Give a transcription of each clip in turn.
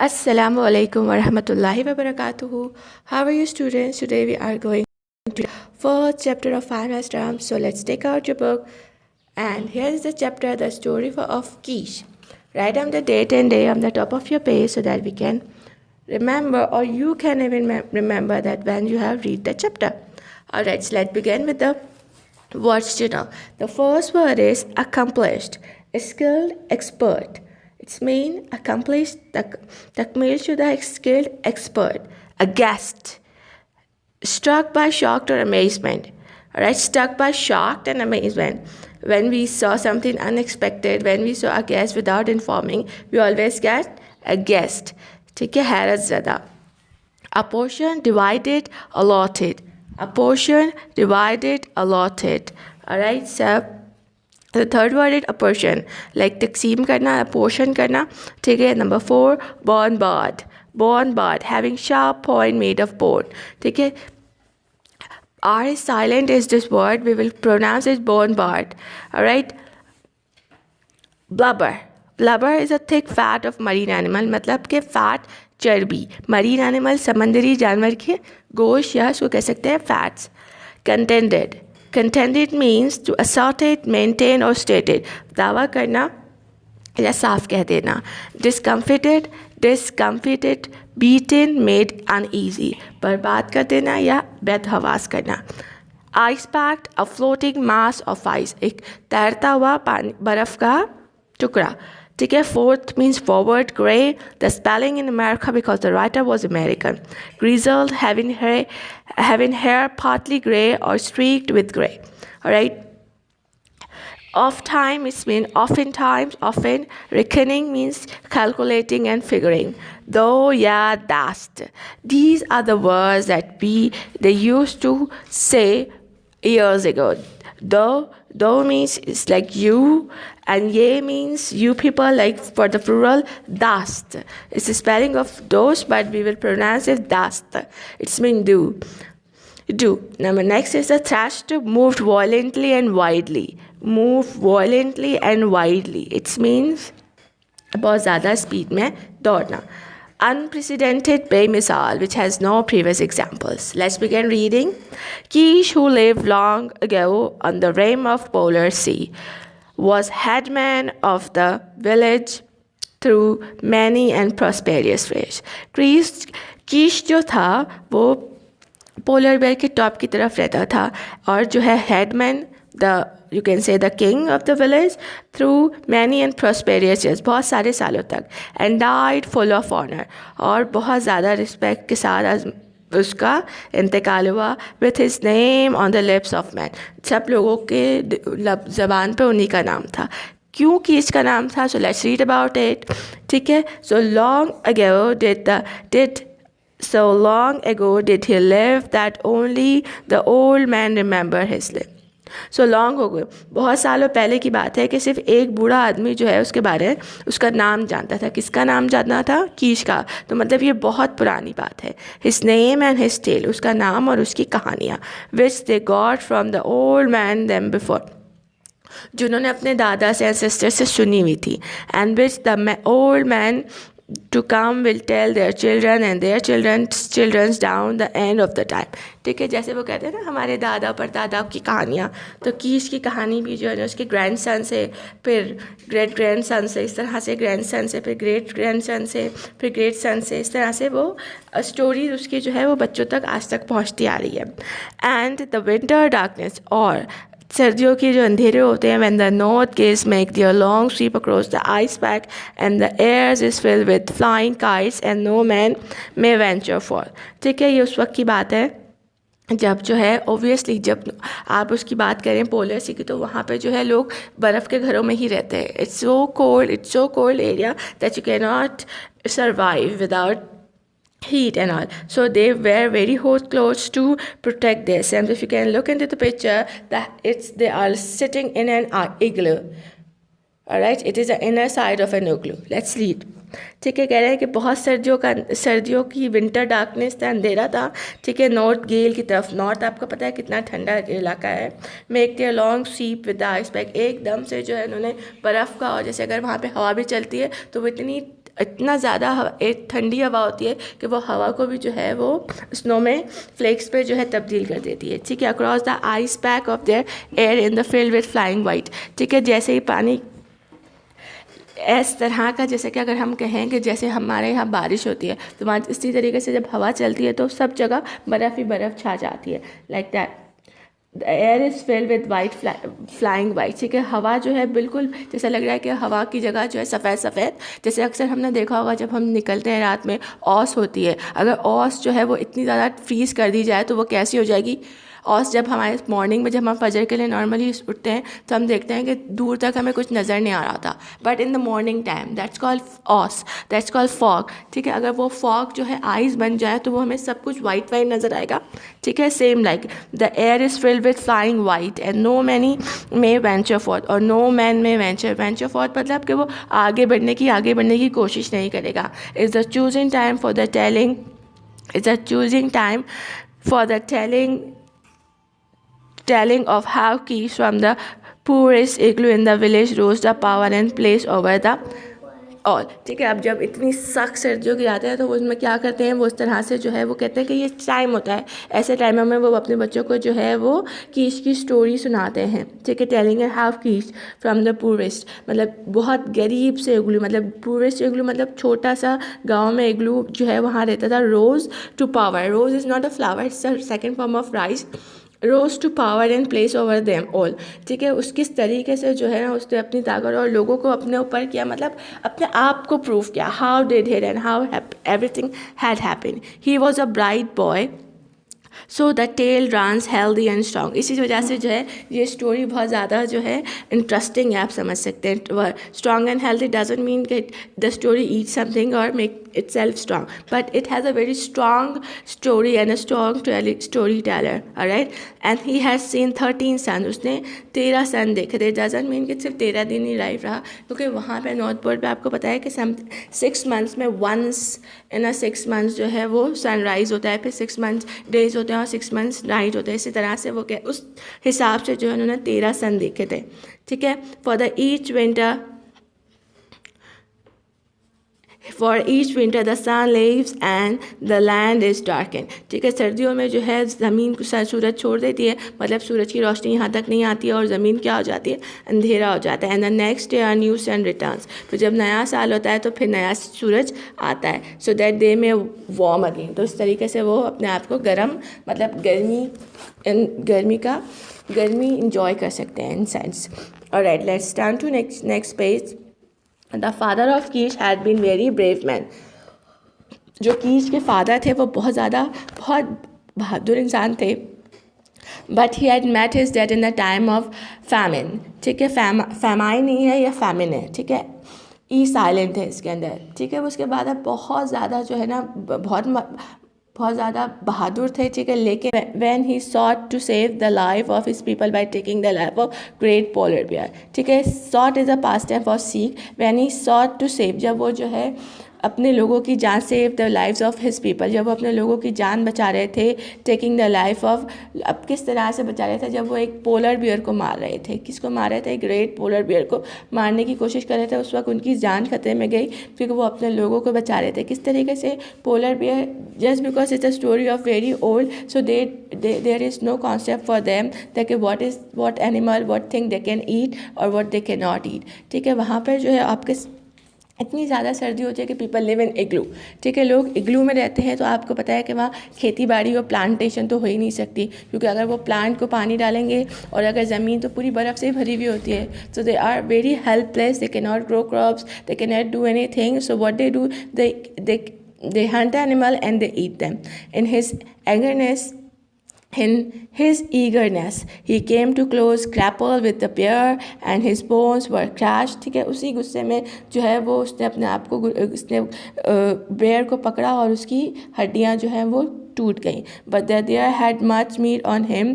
Assalamu alaikum wa rahmatullahi wa barakatuhu. How are you students? Today we are going to the fourth chapter of Finance Terms. So let's take out your book. And here is the chapter, the story of Kish. Write down the date and day on the top of your page so that we can remember, or you can even remember that when you have read the chapter. Alright, so let's begin with the words to know. The first word is accomplished, skilled, expert. It's mean accomplished, takmil shuda, skilled, expert. Aghast, struck by shocked or amazement. Alright, struck by shocked and amazement. When we saw something unexpected, when we saw a guest without informing, we always get a guest. ठीक है, हैरत ज़दा. A portion, divided, allotted. A portion, divided, allotted. Alright, so the third word is a portion, like तकसीम करना, a portion करना. ठीक है. Number 4, born bard. Born bard, having sharp point made of bone. ठीक है. R is silent is this word. We will pronounce it born bard. Alright. Blubber. Blubber is a thick fat of marine animal. मतलब कि fat चर्बी. Marine animal समंदरी जानवर के गोश्त या उसको कह सकते हैं fats. Contended. Contended means to assert it, maintain or state it. दावा करना या साफ कह देना. Discomfited, discomfited, beaten, made uneasy. बर्बाद कर देना या बेहवास करना. Ice packed, a floating mass of ice. एक तैरता हुआ पानी बर्फ का टुकड़ा. ठीक है. Fourth means forward, gray. The spelling in America because the writer was American. Grizzled, having hair partly gray or streaked with gray. All right. Oft time it means oftentimes, often. Reckoning means calculating and figuring. Though, yeah, dast. These are the words that they used to say years ago. Though means it's like you, and ye means you people, like for the plural, dast. It's the spelling of those, but we will pronounce it dast. It's mean do. Number next is the thrashed, moved violently and widely. Move violently and widely. It means बहुत ज़्यादा speed में दौड़ना. Unprecedented बेमिसाल, which has no previous examples. Let's begin reading. Kish, who lived long ago on the rim of polar sea, was headman of the village through many and prosperous years. Kish जो था वो polar bear के top की तरफ रहता था और जो है headman, you can say the king of the village through many and prosperous years, बहुत सारे सालों तक, and died full of honor, और बहुत ज़्यादा रिस्पेक्ट के साथ उसका इंतकाल हुआ. with his name on the lips of men, सब लोगों के ज़बान पे उन्हीं का नाम था. क्यों कि इसका नाम था? so let's read about it. ठीक है. so long ago did he live that only the old man remember his name. So long हो गए, बहुत सालों पहले की बात है कि सिर्फ एक बूढ़ा आदमी जो है उसके बारे में उसका नाम जानता था. किसका नाम जानना था? कीश का. तो मतलब ये बहुत पुरानी बात है. His name and his tale, उसका नाम और उसकी कहानियाँ. which they got from the old man them before, जिन्होंने अपने दादा से एंसेस्टर से सुनी हुई थी. and which the old man to come will tell their children and their children's down the end of the time. ठीक है. जैसे वो कहते हैं ना हमारे दादा परदादा की कहानियाँ, तो कीश की कहानी भी जो है उसके ग्रैंडसन से, फिर ग्रेट ग्रैंडसन से, इस तरह से ग्रैंडसन से, फिर ग्रेट ग्रैंडसन से, फिर ग्रेट सन से, इस तरह से वो स्टोरी उसकी जो है वो बच्चों तक आज तक पहुँचती आ रही है. एंड द विंटर डार्कनेस, और सर्दियों के जो अंधेरे होते हैं, when the north gates make their long sweep across the ice pack and the air is filled with flying kites and no man may venture for. ठीक है. ये उस वक्त की बात है जब जो है ओबियसली जब आप उसकी बात करें पोलर सी की, तो वहाँ पे जो है लोग बर्फ़ के घरों में ही रहते हैं. It's so cold area that you can not survive without heat and all. So they wear very hot clothes to protect themselves. If you can look into the picture, they are sitting in an igloo. Alright, it is the inner side of an igloo. Let's read. ठीक है. कह रहे हैं कि बहुत सर्दियों की winter darkness था, अंधेरा था. ठीक है. नॉर्थ गेल की तरफ, नॉर्थ आपको पता है कितना ठंडा इलाका है. Make their long sweep with the ice pack, एकदम से जो है उन्होंने बर्फ़ का, और जैसे अगर वहाँ पे हवा भी चलती है तो वो इतनी इतना ज़्यादा एक ठंडी हवा होती है कि वो हवा को भी जो है वो स्नो में फ्लेक्स पे जो है तब्दील कर देती है, ठीक है। Across the ice pack of their air in the field with flying white, ठीक है। जैसे ही पानी इस तरह का, जैसे कि अगर हम कहें कि जैसे हमारे यहाँ बारिश होती है तो वहाँ इसी तरीके से जब हवा चलती है तो सब जगह बर्फ़ ही बर्फ़ छा जाती है, like that. The air is filled with white flying white, ठीक है। हवा जो है बिल्कुल जैसा लग रहा है कि हवा की जगह जो है सफ़ेद सफ़ेद, जैसे अक्सर हमने देखा होगा जब हम निकलते हैं रात में औस होती है, अगर औस जो है वो इतनी ज़्यादा फ्रीज़ कर दी जाए तो वो कैसी हो जाएगी। और जब हमारे मॉर्निंग में जब हम फजर के लिए नॉर्मली उठते हैं तो हम देखते हैं कि दूर तक हमें कुछ नज़र नहीं आ रहा था, but in the morning time that's called ऑस, दैट्स कॉल्ड फॉग, ठीक है। अगर वो फॉग जो है आइस बन जाए तो वो हमें सब कुछ वाइट वाइट नज़र आएगा, ठीक है। Same like the air is filled with flying white and no many may venture forth, और no man may venture forth मतलब कि वो आगे बढ़ने की कोशिश नहीं करेगा। Is the choosing time for the telling, is the choosing time for the telling of how Kish from the poorest igloo in the village rose the power and place over the all, ठीक है। अब जब इतनी सख्त सर्दियों की आते हैं तो वो उसमें क्या करते हैं, वो उस तरह से जो है वो कहते हैं कि ये टाइम होता है, ऐसे टाइमों में वो अपने बच्चों को जो है वो कीश की स्टोरी सुनाते हैं, ठीक है। Telling how Kish from the poorest, मतलब बहुत गरीब से इग्लू, मतलब पुअरेस्ट इग्लू मतलब छोटा सा गाँव में इग्लू जो है वहाँ रहता था। Rose to power, rose is not a flower, it's a second form of rise. Rose to power and place over them all, ठीक है। उस किस तरीके से जो है ना उसने अपनी ताकत और लोगों को अपने ऊपर किया, मतलब अपने आप को प्रूव किया। How did he and how everything had happened. He was a bright boy so the tale runs healthy and strong. इसी वजह से जो है ये स्टोरी बहुत ज़्यादा जो है इंटरेस्टिंग है, आप समझ सकते हैं। Strong and healthy doesn't mean कि द स्टोरी ईट समथिंग और make itself strong, but it has a very strong story and a strong storyteller, all right। and he has seen 13 sons, उसने 13 सन देखे थे। doesn't mean कि सिर्फ 13 दिन ही life रहा, क्योंकि वहाँ पे नॉर्थ पोल पे आपको पता है कि 6 मंथ्स में once in a 6 months जो है वो सनराइज़ होता है, फिर 6 मंथ्स डेज होते हैं और 6 मंथ्स नाइट होते हैं। इसी तरह से वो क्या उस हिसाब से जो है उन्होंने 13 सन देखे थे, ठीक है। For each winter the sun leaves and the land is darkened, ठीक है। सर्दियों में जो है ज़मीन को सूरज छोड़ देती है, मतलब सूरज की रोशनी यहाँ तक नहीं आती है और ज़मीन क्या हो जाती है, अंधेरा हो जाता है। And the next day a new sun returns, फिर जब नया साल होता है तो फिर नया सूरज आता है। सो दैट दे में वार्म अगेन, तो इस तरीके से वो अपने आप को गर्म, मतलब गर्मी इंजॉय कर सकते हैं in sense. Alright, let's turn to next page. The father of Keesh had been very brave man, जो कीश के फादर थे वो बहुत बहादुर इंसान थे। But he had met his death in the time of famine, ठीक है। फैमाइन नहीं है, या फैमिन है, ठीक है। ई साइलेंट है इसके अंदर, ठीक है। उसके बाद अब बहुत ज़्यादा जो है ना बहुत ज़्यादा बहादुर थे, ठीक है। लेकिन when he sought to save the life of his people by taking the life of great polar bear, ठीक है। Sought is a past time for seek. When he sought to save, जब वो जो है अपने लोगों की जान, save the lives of his people, जब वो अपने लोगों की जान बचा रहे थे। टेकिंग द लाइफ ऑफ, अब किस तरह से बचा रहे थे, जब वो एक पोलर बियर को मार रहे थे। किसको मार रहे थे? ग्रेट पोलर बियर को मारने की कोशिश कर रहे थे। उस वक्त उनकी जान खतरे में गई क्योंकि वो अपने लोगों को बचा रहे थे। किस तरीके से? Polar bear, just because it's a story of very old, so there is no concept for them that what animal, what thing they can eat और what they can not eat, ठीक है। वहाँ पर जो है आपके इतनी ज़्यादा सर्दी होती है कि पीपल लिव इन इग्लू, ठीक है। लोग इग्लू में रहते हैं, तो आपको पता है कि वहाँ खेती बाड़ी और प्लांटेशन तो हो ही नहीं सकती, क्योंकि अगर वो प्लांट को पानी डालेंगे और अगर ज़मीन तो पूरी बर्फ़ से भरी हुई होती है, so they are very helpless, they cannot grow crops, they cannot do anything, so what they do, they hunt the animal and they eat them. In his eagerness, he came to close grapple with the bear and his bones were crushed, ठीक है। उसी गुस्से में जो है वो उसने अपने आप को, उसने बेयर को पकड़ा और उसकी हड्डियां जो हैं वो टूट गई। But the bear had much meat on him,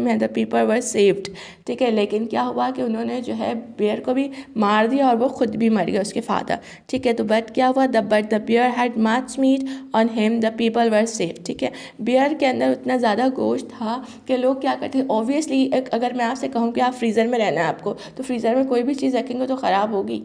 and the people were saved, ठीक है। लेकिन क्या हुआ कि उन्होंने जो है बेयर को भी मार दिया और वो खुद भी मर गया, उसके फादर, ठीक है। तो बट क्या हुआ? But the bear had much meat on him, the people were saved, ठीक है। बेयर के अंदर उतना ज़्यादा गोश्त था कि लोग क्या करते हैं, ऑब्वियसली अगर मैं आपसे कहूँ कि आप फ्रीज़र में रहना है आपको, तो फ्रीज़र में कोई भी चीज़ रखेंगे तो ख़राब होगी,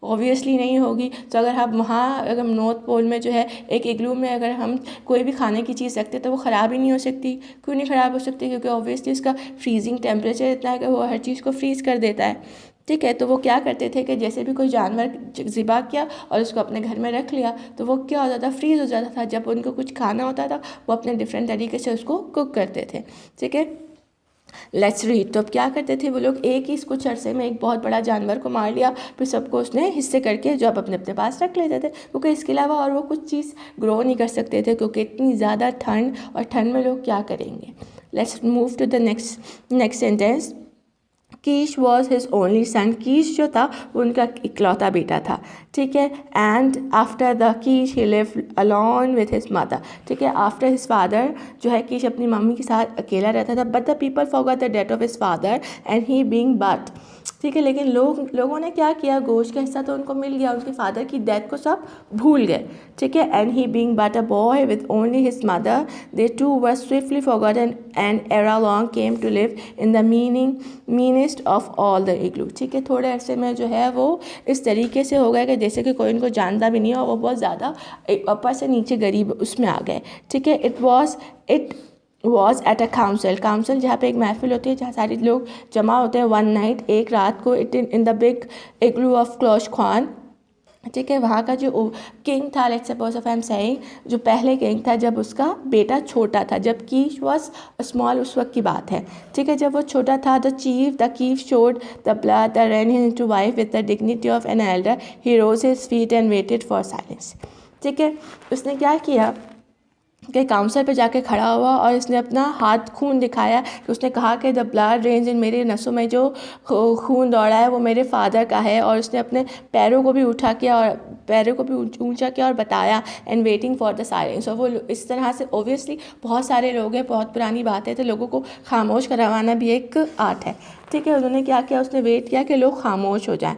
ऑब्वियसली नहीं होगी। तो अगर हम वहाँ अगर नॉर्थ पोल में जो है एक इग्लू में अगर हम कोई भी खाने की चीज़ रखते तो वो ख़राब ही नहीं हो सकती। क्यों नहीं ख़राब हो सकती? क्योंकि ऑब्वियसली उसका फ्रीजिंग टेम्परेचर इतना है कि वो हर चीज़ को फ्रीज़ कर देता है। ठीक है, तो वो क्या करते थे कि जैसे भी कोई जानवर ज़िबा किया और उसको अपने घर में रख लिया तो वो क्या हो जाता, फ्रीज़ हो जाता था। जब उनको कुछ खाना होता था वो अपने डिफरेंट तरीके से उसको कुक करते थे। ठीक है, लेट्स रीड। तो अब क्या करते थे वो लोग, एक ही कुछ अरसे में एक बहुत बड़ा जानवर को मार लिया, फिर सबको उसने हिस्से करके जो अब अपने अपने पास रख लेते थे, क्योंकि इसके अलावा और वो कुछ चीज़ ग्रो नहीं कर सकते थे क्योंकि इतनी ज़्यादा ठंड, और ठंड में लोग क्या करेंगे। Let's move to the next sentence. Keesh was his only son. Keesh जो था वो उनका इकलौता बेटा था। ठीक है, and after the Keesh he live alone with his mother. ठीक है, आफ्टर हिज फादर जो है कीश अपनी मम्मी के साथ अकेला रहता था। But the people forgot the death of his father and he being but. ठीक है, लेकिन लोगों ने क्या किया, गोश्त का हिस्सा तो उनको मिल गया, उनके फादर की डेथ को सब भूल गए। ठीक है, and he being but a boy with only his mother, they too were swiftly forgotten and ere long came to live in the meanest of all the igloo. ठीक है, थोड़े अरसे में जो है वो इस तरीके से हो गया कि जैसे कि कोई उनको जानता भी नहीं हो, वो बहुत ज़्यादा ऊपर से नीचे गरीब उसमें आ गए। ठीक है, it was at a council जहाँ पे एक महफिल होती है, जहाँ सारे लोग जमा होते हैं, वन नाइट, एक रात को, it in the big igloo of Klosh Kwan. ठीक है, वहाँ का जो किंग था, let's suppose of I am saying, जो पहले किंग था जब उसका बेटा छोटा था, जब कीश वॉज स्मॉल, उस वक्त की बात है। ठीक है, जब वो छोटा था, the chief showed the blood the rain into wife with the dignity of an elder, he rose his feet and waited for silence. ठीक है, उसने क्या किया कि काउंसिल पे जाके खड़ा हुआ और इसने अपना हाथ खून दिखाया कि उसने कहा कि द ब्लड रेंज इन, मेरे नसों में जो खून दौड़ा है वो मेरे फादर का है। और उसने अपने पैरों को भी ऊंचा किया और बताया, and waiting for the silence. और वो इस तरह से, ओबियसली बहुत सारे लोग हैं, बहुत पुरानी बात है, तो लोगों को खामोश करवाना भी एक आर्ट है। ठीक है, उन्होंने क्या किया, उसने वेट किया कि लोग खामोश हो जाएं।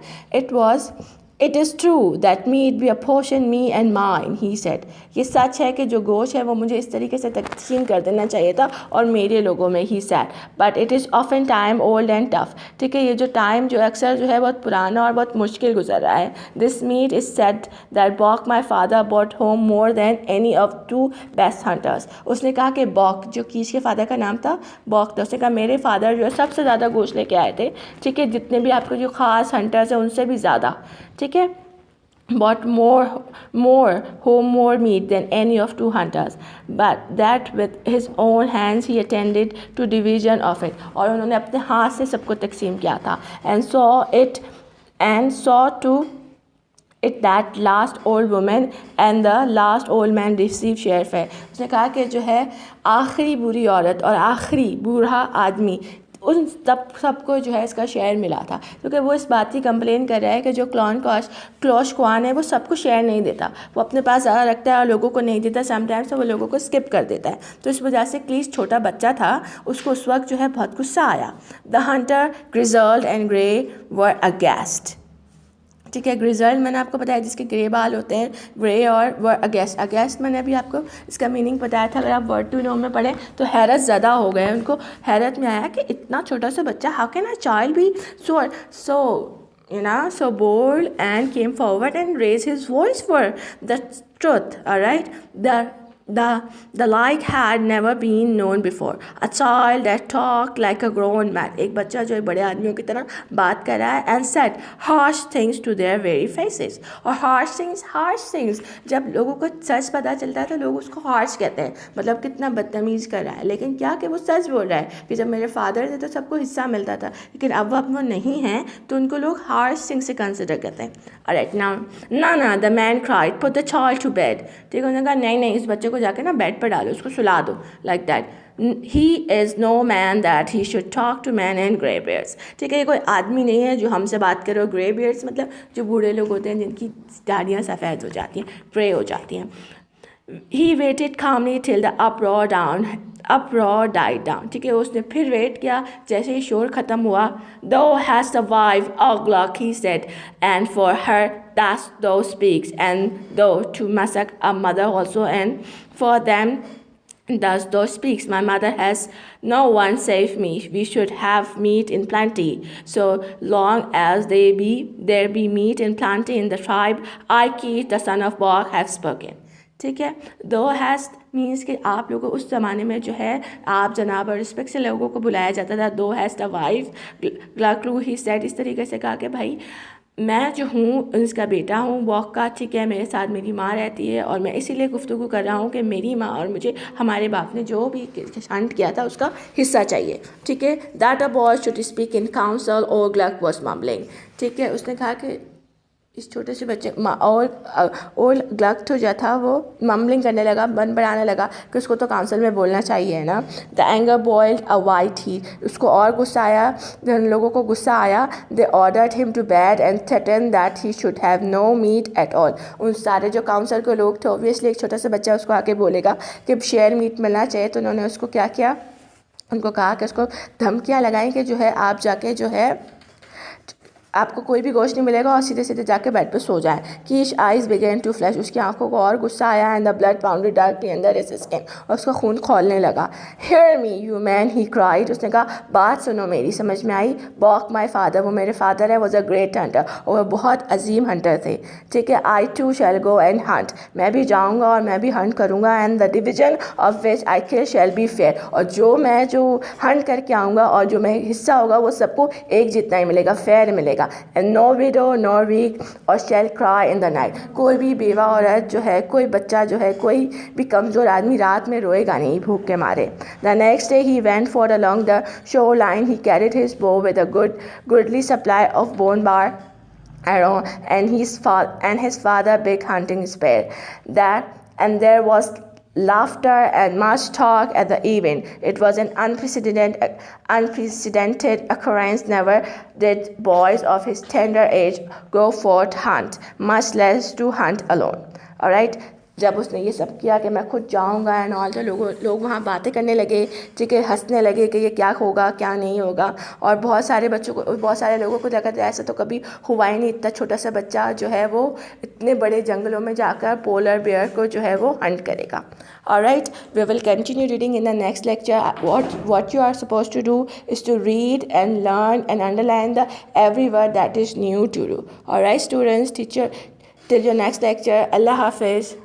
It is true that meat be apportioned me and mine, he said. ये सच है कि जो गोश्त है वो मुझे इस तरीके से तकसीम कर देना चाहिए था और मेरे लोगों में, he said. But it is often time old and tough. ठीक है, ये जो टाइम जो अक्सर जो है बहुत पुराना और बहुत मुश्किल गुजर रहा है. This meat is said that Bok my father brought home more than any of two best hunters. उसने कहा कि बॉक, जो कीश के फादर का नाम था बॉक था, उसने कहा मेरे फादर जो है सबसे ज़्यादा गोश्त लेके आए थे। ठीक है, जितने भी आपके जो ख़ास हंटर्स हैं उनसे भी ज़्यादा। ठीक है, bought more meat than any of two hunters, but that with his own hands he attended to division of it. और उन्होंने अपने हाथ से सबको तकसीम किया था। and saw to it that last old woman and the last old man receive share fair. उसने कहा कि जो है आखिरी बुरी औरत और आखिरी बूढ़ा आदमी, उन सबको जो है इसका शेयर मिला था। क्योंकि वो इस बात की कंप्लेन कर रहा है कि जो क्लॉश ख्वान है वो सबको शेयर नहीं देता, वो अपने पास ज़्यादा रखता है और लोगों को नहीं देता, समटाइम्स तो वो लोगों को स्किप कर देता है। तो इस वजह से क्लीस छोटा बच्चा था, उसको उस वक्त जो है बहुत गुस्सा आया। The Hunter grizzled and grey were against. ठीक है, ग्रिजल्ड मैंने आपको बताया जिसके ग्रे बाल होते हैं, ग्रे और वर्ड अगेस्ट मैंने अभी आपको इसका मीनिंग बताया था। अगर आप वर्ड टू नो में पढ़ें तो हैरत ज़्यादा हो गए, उनको हैरत में आया कि इतना छोटा सा बच्चा, how can a child B so bold, and came forward and raised his voice for the truth. All right, the like had never been known before. A child that talked like a grown man. एक बच्चा जो बड़े आदमियों की तरह बात कर रहा है, and said harsh things to their very faces. और harsh things जब लोगों को सच पता चलता है तो लोग उसको harsh कहते हैं, मतलब कितना बदतमीज़ कर रहा है। लेकिन क्या कि वो सच बोल रहा है कि जब मेरे फादर थे तो सबको हिस्सा मिलता था, लेकिन अब वो नहीं हैं तो उनको लोग harsh things से कंसिडर करते हैं। Alright, now Nana, the man cried, put the child to bed. ठीक है, उन्होंने कहा नहीं इस बच्चे को जाके ना बेड पर डालो, उसको सुला दो, like that. He is no man that he should talk to man and grey beards. ठीक है, ये कोई आदमी नहीं है जो हमसे बात करे। और ग्रे बियर्ड्स मतलब जो बूढ़े लोग होते हैं जिनकी दाढ़ियाँ सफ़ेद हो जाती हैं, ग्रे हो जाती हैं। He waited calmly till the uproar died down. ठीक है, उसने फिर वेट किया, जैसे ही शोर ख़त्म हुआ। Thou hast a wife, Oglok, he said, and for her thus thou speaks, and thou to Masak a mother also, and for them Thus, those speaks, my mother has no one save me. We should have meat in plenty. So long as there be meat in plenty in the tribe, I, Keith, the son of Bog, have spoken. ठीक है, दो has means कि आप लोगों उस ज़माने में जो है आप जनाब और रिस्पेक्ट से लोगों को बुलाया जाता था. दो has the wife glue he said, इस तरीके से कहा कि भाई मैं जो हूँ उसका बेटा हूँ वॉक का, ठीक है, मेरे साथ मेरी माँ रहती है और मैं इसीलिए गुफ्तगू कर रहा हूँ कि मेरी माँ और मुझे हमारे बाप ने जो भी हंट किया था उसका हिस्सा चाहिए. ठीक है, that a boy should speak in council और ग्लक वॉज मम्बलिंग. ठीक है, उसने कहा कि इस छोटे से बच्चे और ग्लक तो जो था वो मम्बलिंग करने लगा, बन बढ़ाने लगा कि उसको तो काउंसिल में बोलना चाहिए ना. The anger boiled a white he, उसको और गुस्सा आया, उन लोगों को गुस्सा आया. They ordered him to bed and threaten that he should have no meat at all. उन सारे जो काउंसिल के लोग थे, ऑब्वियसली एक छोटा सा बच्चा उसको आके बोलेगा कि शेयर मीट मिलना चाहिए, तो उन्होंने उसको क्या किया, उनको कहा कि उसको धमकियाँ लगाएं कि जो है आप जाके जो है आपको कोई भी गोश्त नहीं मिलेगा और सीधे सीधे जाके बेड पे सो जाए. कीश आइज़ बिगेन टू फ्लैश, उसकी आंखों को और गुस्सा आया. And the blood pounded directly under his skin, और उसका खून खोलने लगा. Hear me you man, he cried, उसने कहा बात सुनो मेरी, समझ में आई. बॉक माई फादर, वो मेरे फादर है, वॉज अ ग्रेट हंटर, और वह बहुत अजीम हंटर थे. ठीक है, I too shall go and hunt, मैं भी जाऊँगा और मैं भी हंट करूँगा. And the division of which I kill shall be fair, और जो हंट करके आऊँगा और जो मैं हिस्सा होगा वो सबको एक जितना ही मिलेगा, फेयर मिलेगा. And no widow nor weak और shall cry in the night, कोई भी बेवा औरत जो है, कोई बच्चा जो है, कोई भी कमज़ोर आदमी रात में रोएगा नहीं भूख के मारे. The next day he went for along the shore line, he carried his बो with a goodly supply of bone bar arrow and his father big hunting spear. There was laughter and much talk at the event. It was an unprecedented occurrence. Never did boys of his tender age go forth hunt, much less to hunt alone. All right. जब उसने ये सब किया कि मैं खुद जाऊंगा and all, तो लोग वहाँ बातें करने लगे, ठीक है, हंसने लगे कि ये क्या होगा क्या नहीं होगा. और बहुत सारे लोगों को देखा ऐसा तो कभी हुआ ही नहीं, इतना छोटा सा बच्चा जो है वो इतने बड़े जंगलों में जाकर पोलर बेयर को जो है वो हंट करेगा. Alright, we will continue reading in the next lecture. What you are supposed to do is to read and learn and underline every word that is new to you. Alright, students, teacher, till your next lecture. Allah Hafiz.